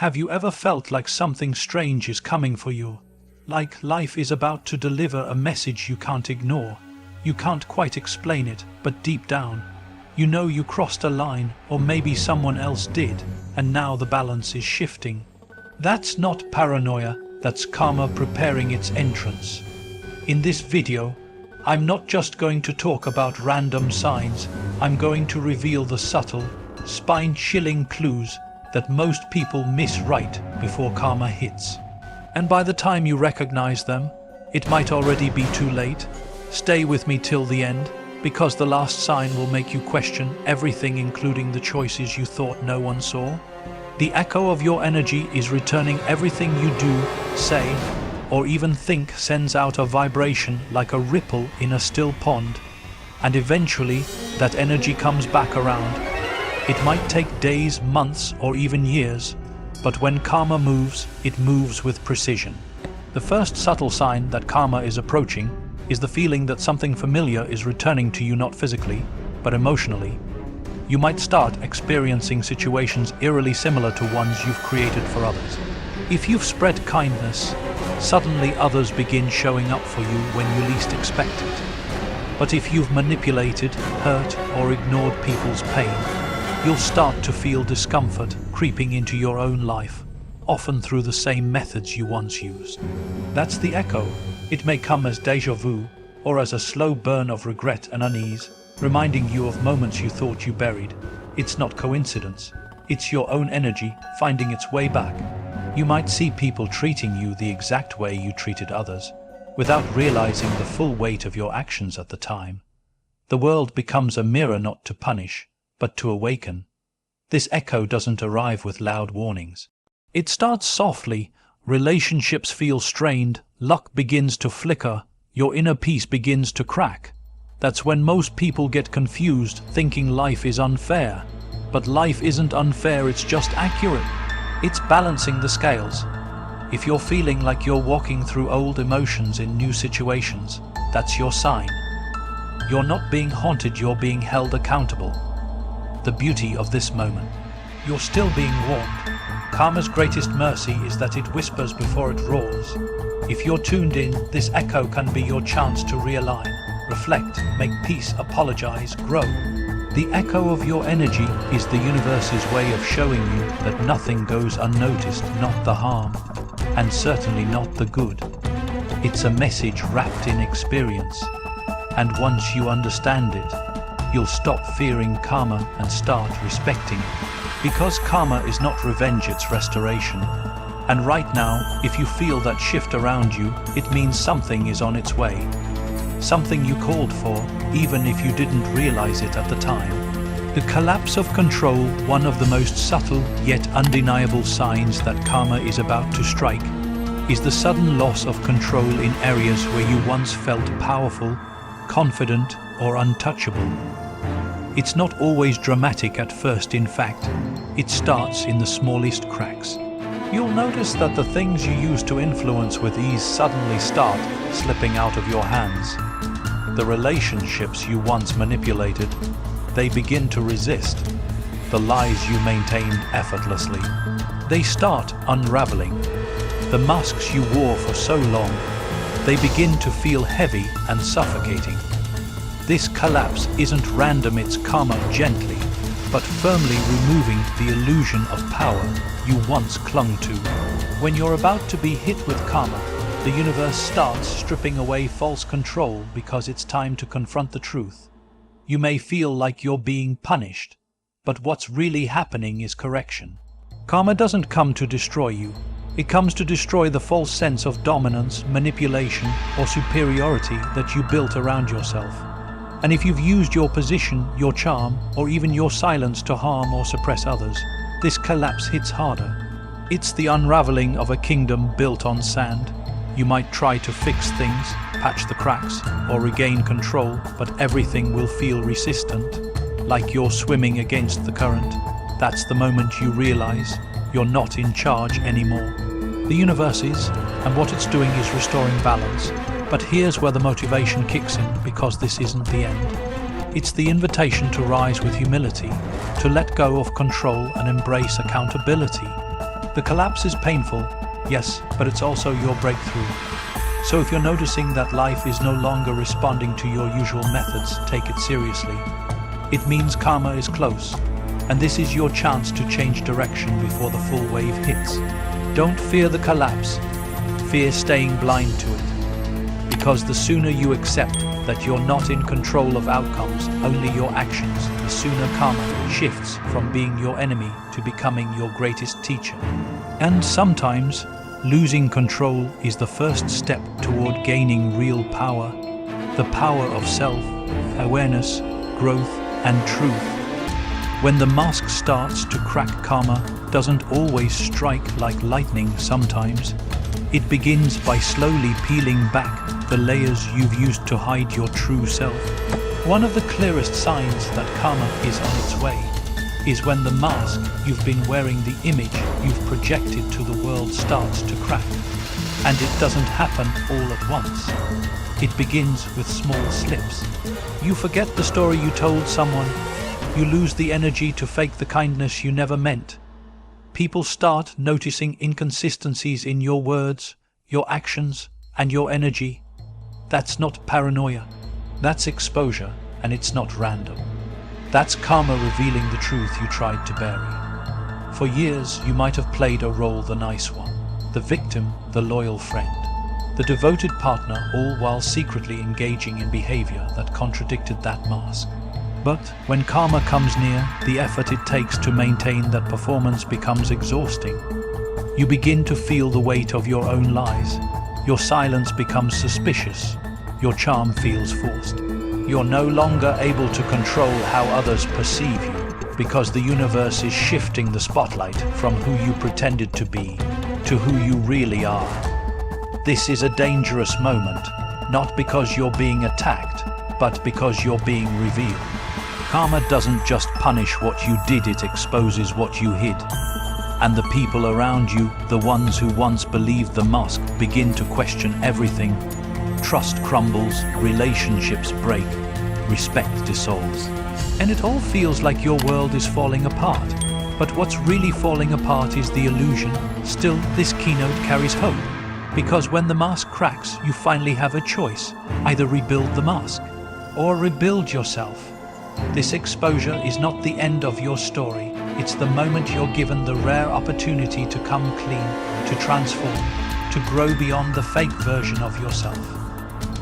Have you ever felt like something strange is coming for you? Like life is about to deliver a message you can't ignore. You can't quite explain it, but deep down, you know you crossed a line, or maybe someone else did, and now the balance is shifting. That's not paranoia, that's karma preparing its entrance. In this video, I'm not just going to talk about random signs, I'm going to reveal the subtle, spine-chilling clues that most people miss right before karma hits. And by the time you recognize them, it might already be too late. Stay with me till the end, because the last sign will make you question everything, including the choices you thought no one saw. The echo of your energy is returning everything you do, say, or even think sends out a vibration like a ripple in a still pond, and eventually that energy comes back around. It might take days, months, or even years, but when karma moves, it moves with precision. The first subtle sign that karma is approaching is the feeling that something familiar is returning to you, not physically, but emotionally. You might start experiencing situations eerily similar to ones you've created for others. If you've spread kindness, suddenly others begin showing up for you when you least expect it. But if you've manipulated, hurt, or ignored people's pain, you'll start to feel discomfort creeping into your own life, often through the same methods you once used. That's the echo. It may come as déjà vu, or as a slow burn of regret and unease, reminding you of moments you thought you buried. It's not coincidence. It's your own energy finding its way back. You might see people treating you the exact way you treated others, without realizing the full weight of your actions at the time. The world becomes a mirror not to punish, but to awaken. This echo doesn't arrive with loud warnings. It starts softly. Relationships feel strained, luck begins to flicker, your inner peace begins to crack. That's when most people get confused, thinking life is unfair. But life isn't unfair, it's just accurate. It's balancing the scales. If you're feeling like you're walking through old emotions in new situations, that's your sign. You're not being haunted, you're being held accountable. The beauty of this moment. You're still being warned. Karma's greatest mercy is that it whispers before it roars. If you're tuned in, this echo can be your chance to realign, reflect, make peace, apologize, grow. The echo of your energy is the universe's way of showing you that nothing goes unnoticed, not the harm, and certainly not the good. It's a message wrapped in experience, and once you understand it, you'll stop fearing karma and start respecting it. Because karma is not revenge, it's restoration. And right now, if you feel that shift around you, it means something is on its way. Something you called for, even if you didn't realize it at the time. The collapse of control, one of the most subtle yet undeniable signs that karma is about to strike, is the sudden loss of control in areas where you once felt powerful, confident, or untouchable. It's not always dramatic at first, in fact, it starts in the smallest cracks. You'll notice that the things you used to influence with ease suddenly start slipping out of your hands. The relationships you once manipulated, they begin to resist. The lies you maintained effortlessly, they start unraveling. The masks you wore for so long, they begin to feel heavy and suffocating. This collapse isn't random, it's karma gently, but firmly removing the illusion of power you once clung to. When you're about to be hit with karma, the universe starts stripping away false control because it's time to confront the truth. You may feel like you're being punished, but what's really happening is correction. Karma doesn't come to destroy you. It comes to destroy the false sense of dominance, manipulation, or superiority that you built around yourself. And if you've used your position, your charm, or even your silence to harm or suppress others, this collapse hits harder. It's the unraveling of a kingdom built on sand. You might try to fix things, patch the cracks, or regain control, but everything will feel resistant, like you're swimming against the current. That's the moment you realize you're not in charge anymore. The universe is, and what it's doing is restoring balance. But here's where the motivation kicks in, because this isn't the end. It's the invitation to rise with humility, to let go of control and embrace accountability. The collapse is painful, yes, but it's also your breakthrough. So if you're noticing that life is no longer responding to your usual methods, take it seriously. It means karma is close, and this is your chance to change direction before the full wave hits. Don't fear the collapse, fear staying blind to it. Because the sooner you accept that you're not in control of outcomes, only your actions, the sooner karma shifts from being your enemy to becoming your greatest teacher. And sometimes, losing control is the first step toward gaining real power, the power of self-awareness, growth, and truth. When the mask starts to crack, karma doesn't always strike like lightning sometimes. It begins by slowly peeling back the layers you've used to hide your true self. One of the clearest signs that karma is on its way is when the mask you've been wearing, the image you've projected to the world, starts to crack. And it doesn't happen all at once. It begins with small slips. You forget the story you told someone. You lose the energy to fake the kindness you never meant. People start noticing inconsistencies in your words, your actions, and your energy. That's not paranoia. That's exposure, and it's not random. That's karma revealing the truth you tried to bury. For years, you might have played a role, the nice one, the victim, the loyal friend, the devoted partner, all while secretly engaging in behavior that contradicted that mask. But when karma comes near, the effort it takes to maintain that performance becomes exhausting. You begin to feel the weight of your own lies. Your silence becomes suspicious. Your charm feels forced. You're no longer able to control how others perceive you, because the universe is shifting the spotlight from who you pretended to be to who you really are. This is a dangerous moment, not because you're being attacked, but because you're being revealed. Karma doesn't just punish what you did, it exposes what you hid. And the people around you, the ones who once believed the mask, begin to question everything. Trust crumbles, relationships break, respect dissolves. And it all feels like your world is falling apart. But what's really falling apart is the illusion. Still, this keynote carries hope. Because when the mask cracks, you finally have a choice. Either rebuild the mask, or rebuild yourself. This exposure is not the end of your story. It's the moment you're given the rare opportunity to come clean, to transform, to grow beyond the fake version of yourself.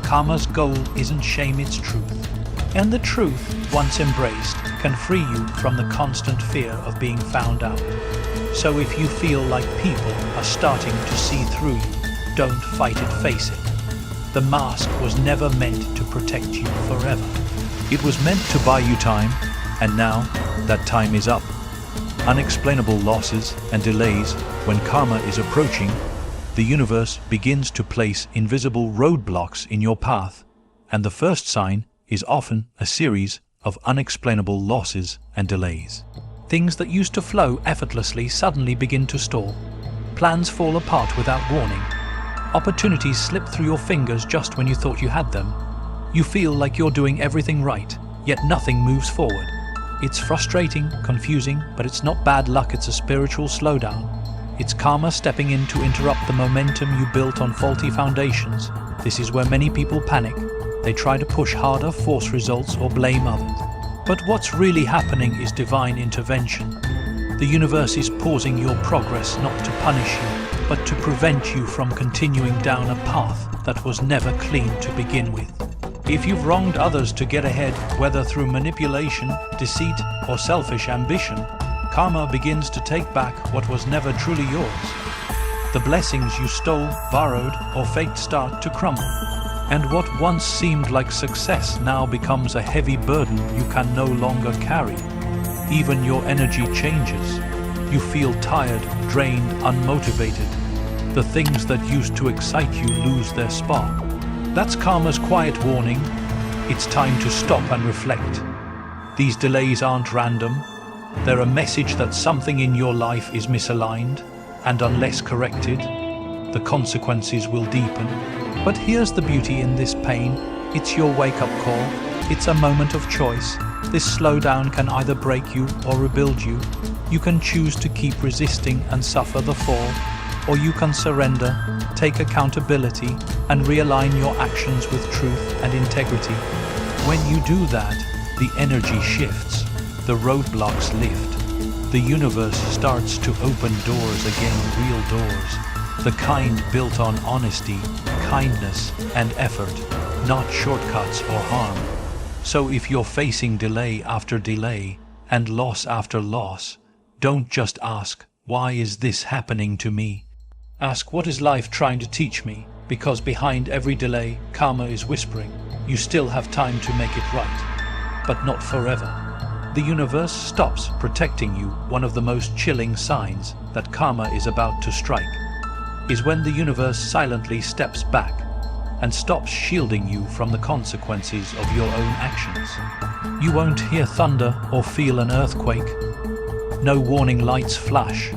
Karma's goal isn't shame, it's truth. And the truth, once embraced, can free you from the constant fear of being found out. So if you feel like people are starting to see through you, don't fight it, face it. The mask was never meant to protect you forever. It was meant to buy you time, and now that time is up. Unexplainable losses and delays. When karma is approaching, the universe begins to place invisible roadblocks in your path, and the first sign is often a series of unexplainable losses and delays. Things that used to flow effortlessly suddenly begin to stall. Plans fall apart without warning. Opportunities slip through your fingers just when you thought you had them. You feel like you're doing everything right, yet nothing moves forward. It's frustrating, confusing, but it's not bad luck, it's a spiritual slowdown. It's karma stepping in to interrupt the momentum you built on faulty foundations. This is where many people panic. They try to push harder, force results, or blame others. But what's really happening is divine intervention. The universe is pausing your progress not to punish you, but to prevent you from continuing down a path that was never clean to begin with. If you've wronged others to get ahead, whether through manipulation, deceit, or selfish ambition, karma begins to take back what was never truly yours. The blessings you stole, borrowed, or faked start to crumble. And what once seemed like success now becomes a heavy burden you can no longer carry. Even your energy changes. You feel tired, drained, unmotivated. The things that used to excite you lose their spark. That's karma's quiet warning. It's time to stop and reflect. These delays aren't random. They're a message that something in your life is misaligned, and unless corrected, the consequences will deepen. But here's the beauty in this pain. It's your wake-up call. It's a moment of choice. This slowdown can either break you or rebuild you. You can choose to keep resisting and suffer the fall, or you can surrender, take accountability, and realign your actions with truth and integrity. When you do that, the energy shifts, the roadblocks lift, the universe starts to open doors again, real doors, the kind built on honesty, kindness, and effort, not shortcuts or harm. So if you're facing delay after delay and loss after loss, don't just ask, why is this happening to me? Ask, what is life trying to teach me? Because behind every delay, karma is whispering, you still have time to make it right, but not forever. The universe stops protecting you. One of the most chilling signs that karma is about to strike is when the universe silently steps back and stops shielding you from the consequences of your own actions. You won't hear thunder or feel an earthquake. No warning lights flash.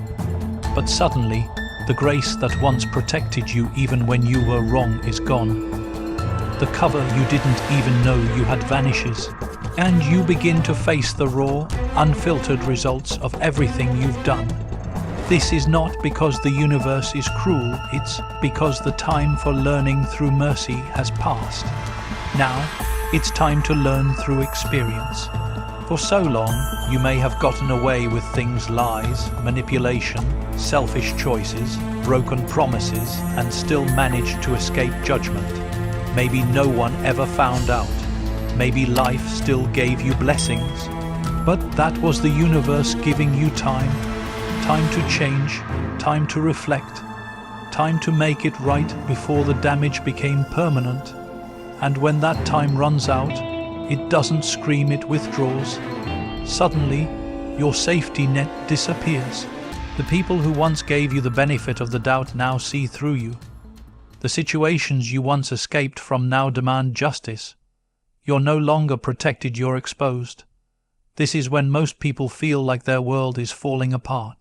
But suddenly, the grace that once protected you even when you were wrong is gone. The cover you didn't even know you had vanishes, and you begin to face the raw, unfiltered results of everything you've done. This is not because the universe is cruel, it's because the time for learning through mercy has passed. Now, it's time to learn through experience. For so long, you may have gotten away with things, lies, manipulation, selfish choices, broken promises, and still managed to escape judgment. Maybe no one ever found out. Maybe life still gave you blessings. But that was the universe giving you time. Time to change, time to reflect, time to make it right before the damage became permanent. And when that time runs out, it doesn't scream, it withdraws. Suddenly, your safety net disappears. The people who once gave you the benefit of the doubt now see through you. The situations you once escaped from now demand justice. You're no longer protected, you're exposed. This is when most people feel like their world is falling apart.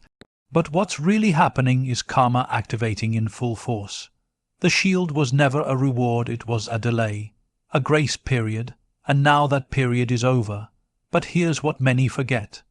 But what's really happening is karma activating in full force. The shield was never a reward, it was a delay, a grace period, and now that period is over. But here's what many forget.